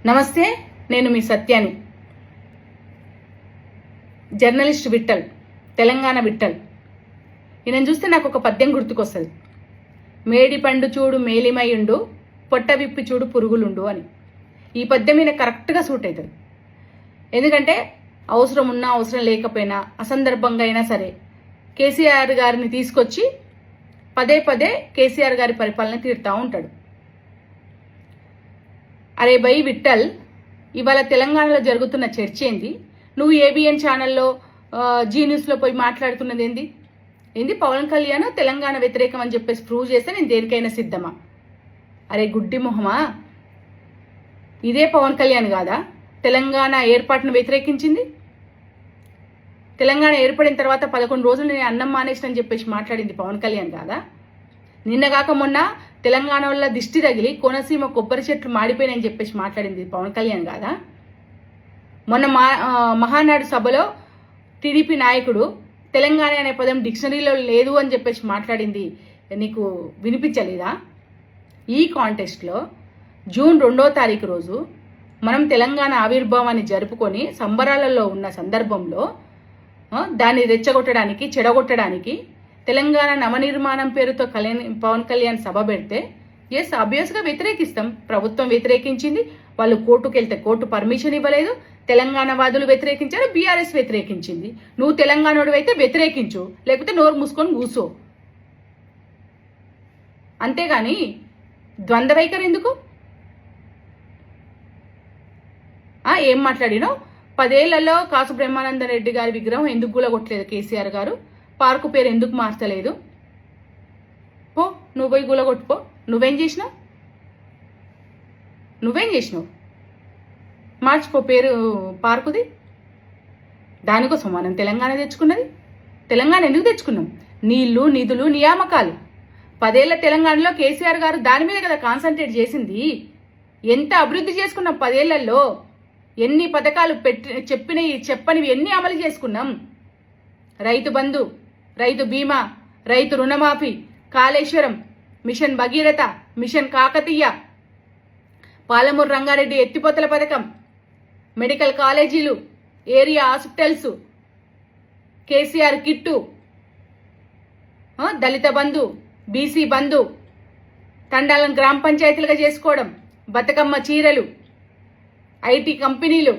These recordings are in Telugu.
నమస్తే, నేను మీ సత్యాని. జర్నలిస్ట్ విఠల్, తెలంగాణ విఠల్. ఈయనను చూస్తే నాకు ఒక పద్యం గుర్తుకొస్తుంది. మేడి పండు చూడు మేలిమయుండు, పొట్ట విప్పి చూడు పురుగులుండు అని. ఈ పద్యం ఈయన కరెక్ట్గా సూట్ అవుతుంది. ఎందుకంటే అవసరం ఉన్నా అవసరం లేకపోయినా అసందర్భంగా అయినా సరే కేసీఆర్ గారిని తీసుకొచ్చి పదే పదే కేసీఆర్ గారి పరిపాలన తీరుతూ ఉంటాడు. అరే బై విఠల్, ఇవాళ తెలంగాణలో జరుగుతున్న చర్చ ఏంది? నువ్వు ఏబిఎన్ ఛానల్లో జీ న్యూస్లో పోయి మాట్లాడుతున్నది ఏంది? పవన్ కళ్యాణ్ తెలంగాణ వ్యతిరేకం అని చెప్పేసి ప్రూవ్ చేస్తే నేను దేనికైనా సిద్ధమా? అరే గుడ్డి మొహమా, ఇదే పవన్ కళ్యాణ్ కాదా తెలంగాణ ఏర్పాటును వ్యతిరేకించింది? తెలంగాణ ఏర్పడిన తర్వాత 11 రోజులు నేను అన్నం మానేసినని చెప్పేసి మాట్లాడింది పవన్ కళ్యాణ్ కాదా? నిన్నగాక మొన్న తెలంగాణ వల్ల దిష్టి తగిలి కోనసీమ కొబ్బరి చెట్లు మాడిపోయినాయని చెప్పేసి మాట్లాడింది పవన్ కళ్యాణ్ కాదా? మొన్న మహానాడు సభలో టీడీపీ నాయకుడు తెలంగాణ అనే పదం డిక్షనరీలో లేదు అని చెప్పేసి మాట్లాడింది నీకు వినిపించలేదా? ఈ కాంటెస్ట్లో జూన్ 2వ తారీఖు రోజు మనం తెలంగాణ ఆవిర్భావాన్ని జరుపుకొని సంబరాలలో ఉన్న సందర్భంలో దాన్ని రెచ్చగొట్టడానికి, చెడగొట్టడానికి తెలంగాణ నవనిర్మాణం పేరుతో పవన్ కళ్యాణ్ సభ పెడితే ఆబ్వియస్గా వ్యతిరేకిస్తాం. ప్రభుత్వం వ్యతిరేకించింది, వాళ్ళు కోర్టుకు వెళ్తే కోర్టు పర్మిషన్ ఇవ్వలేదు, తెలంగాణ వాదులు వ్యతిరేకించారు, బీఆర్ఎస్ వ్యతిరేకించింది. నువ్వు తెలంగాణోడు అయితే వ్యతిరేకించు, లేకపోతే నోరు మూసుకొని కూసో. అంతేగాని ద్వంద్వ వైఖరి ఎందుకు? ఏం మాట్లాడినావు? 10 ఏళ్లలో కాసు బ్రహ్మానంద రెడ్డి గారి విగ్రహం ఎందుకు గులగొట్టలేదు కేసీఆర్ గారు? పార్కు పేరు ఎందుకు మార్చలేదు? పో, నువ్వు పోయి గులగొట్టుకో. నువ్వేం చేసినావు? మార్చిపో పేరు పార్కుది. దానికోసం మనం తెలంగాణ తెచ్చుకున్నది. తెలంగాణ ఎందుకు తెచ్చుకున్నాం? నీళ్లు, నిధులు, నియామకాలు. 10 ఏళ్ల తెలంగాణలో కేసీఆర్ గారు దాని మీద కదా కాన్సన్ట్రేట్ చేసింది. ఎంత అభివృద్ధి చేసుకున్నాం 10 ఏళ్లలో, ఎన్ని పథకాలు చెప్పనివి ఎన్ని అమలు చేసుకున్నాం. రైతు బంధు, రైతు బీమా, రైతు రుణమాఫీ, కాళేశ్వరం, మిషన్ భగీరథ, మిషన్ కాకతీయ, పాలమూరు రంగారెడ్డి ఎత్తిపోతల పథకం, మెడికల్ కాలేజీలు, ఏరియా హాస్పిటల్స్, కేసీఆర్ కిట్టు, దళిత బంధు, బీసీ బంధు, తండాలను గ్రామ పంచాయతీలుగా చేసుకోవడం, బతుకమ్మ చీరలు, ఐటీ కంపెనీలు,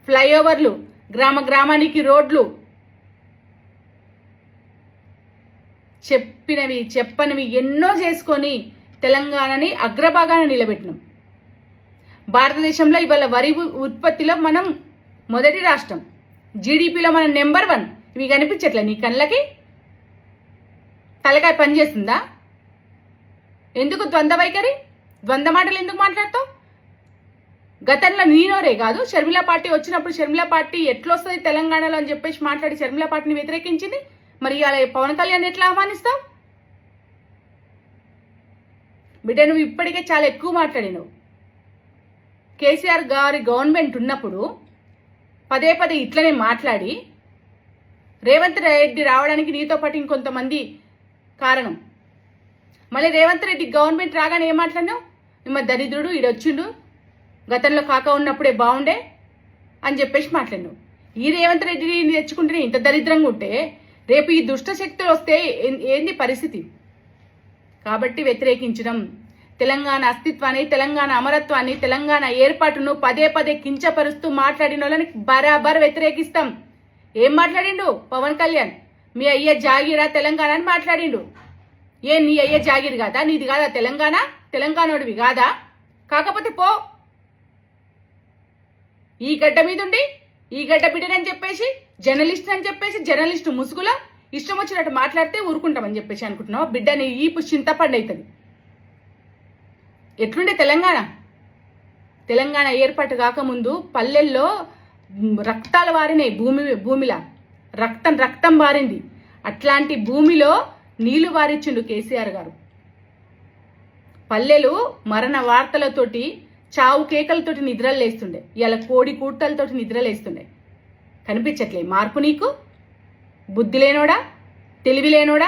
ఫ్లైఓవర్లు, గ్రామానికి రోడ్లు, చెప్పనివి ఎన్నో చేసుకొని తెలంగాణని అగ్రభాగాన నిలబెట్టినాం. భారతదేశంలో ఇవాళ వరి ఉత్పత్తిలో మనం మొదటి రాష్ట్రం, జీడిపిలో మనం నెంబర్ 1. ఇవి కనిపించట్లే నీ కళ్ళకి? తలకాయ పనిచేస్తుందా? ఎందుకు ద్వంద్వ వైఖరి? ద్వంద్వ మాటలు ఎందుకు మాట్లాడతావు? గతంలో నీనోరే కాదు, షర్మిలా పార్టీ వచ్చినప్పుడు షర్మిలా పార్టీ ఎట్లొస్తుంది తెలంగాణలో అని చెప్పేసి మాట్లాడి షర్మిలా పార్టీని వ్యతిరేకించింది. మరి అలా పవన్ కళ్యాణ్ ఎట్లా ఆహ్వానిస్తావు? బిడ్డ, నువ్వు ఇప్పటికే చాలా ఎక్కువ మాట్లాడినావు. కేసీఆర్ గారి గవర్నమెంట్ ఉన్నప్పుడు పదే ఇట్లనే మాట్లాడి రేవంత్ రెడ్డి రావడానికి నీతో పాటు ఇంకొంతమంది కారణం. మళ్ళీ రేవంత్ రెడ్డి గవర్నమెంట్ రాగానే ఏం మాట్లాడినావు? మిమ్మ దరిద్రుడు, ఈడొచ్చిండు, గతంలో కాక ఉన్నప్పుడే బాగుండే అని చెప్పేసి మాట్లాడినావు. ఈ రేవంత్ రెడ్డిని తెచ్చుకుంటేనే ఇంత దరిద్రంగా ఉంటే రేపు ఈ దుష్ట శక్తులు వస్తే ఏంది పరిస్థితి? కాబట్టి వ్యతిరేకించడం, తెలంగాణ అస్తిత్వాన్ని, తెలంగాణ అమరత్వాన్ని, తెలంగాణ ఏర్పాటును పదే కించపరుస్తూ మాట్లాడిన వాళ్ళని బరాబర్ వ్యతిరేకిస్తాం. ఏం మాట్లాడిండు పవన్ కళ్యాణ్? మీ అయ్య జాగీరా తెలంగాణ అని మాట్లాడిండు. నీ అయ్య జాగీర్ కాదా? నీది కాదా తెలంగాణ? తెలంగాణోడివి కాదా? కాకపోతే పో, ఈ గడ్డ మీద ఉండి ఈ గడ్డ బిడ్డనని చెప్పేసి జర్నలిస్ట్ ముసుగులో ఇష్టం వచ్చినట్టు మాట్లాడితే ఊరుకుంటామని చెప్పేసి అనుకుంటున్నావా? బిడ్డని ఈ చింతపండు అవుతుంది. ఎట్లుండే తెలంగాణ ఏర్పాటు కాకముందు పల్లెల్లో రక్తాలు వారినాయి, భూమిలా రక్తం వారింది. అట్లాంటి భూమిలో నీళ్లు వారిచ్చిండు కేసీఆర్ గారు. పల్లెలు మరణ వార్తలతోటి, చావు కేకలతోటి నిద్రలు లేస్తుండే, ఇలా కోడి కూటలతోటి నిద్రలు లేస్తుండే. కనిపించట్లే మార్పు నీకు? బుద్ధి లేనోడా, తెలివి లేనోడా?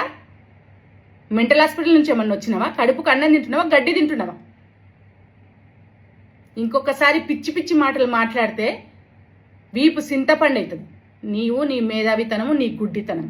మెంటల్ హాస్పిటల్ నుంచి ఏమన్నా వచ్చినావా? కడుపుకు అన్నం తింటున్నావా, గడ్డి తింటున్నావా? ఇంకొకసారి పిచ్చి పిచ్చి మాటలు మాట్లాడితే వీపు సింతపండు అవుతుంది. నీవు నీ మేధావితనము నీ గుడ్డితనం.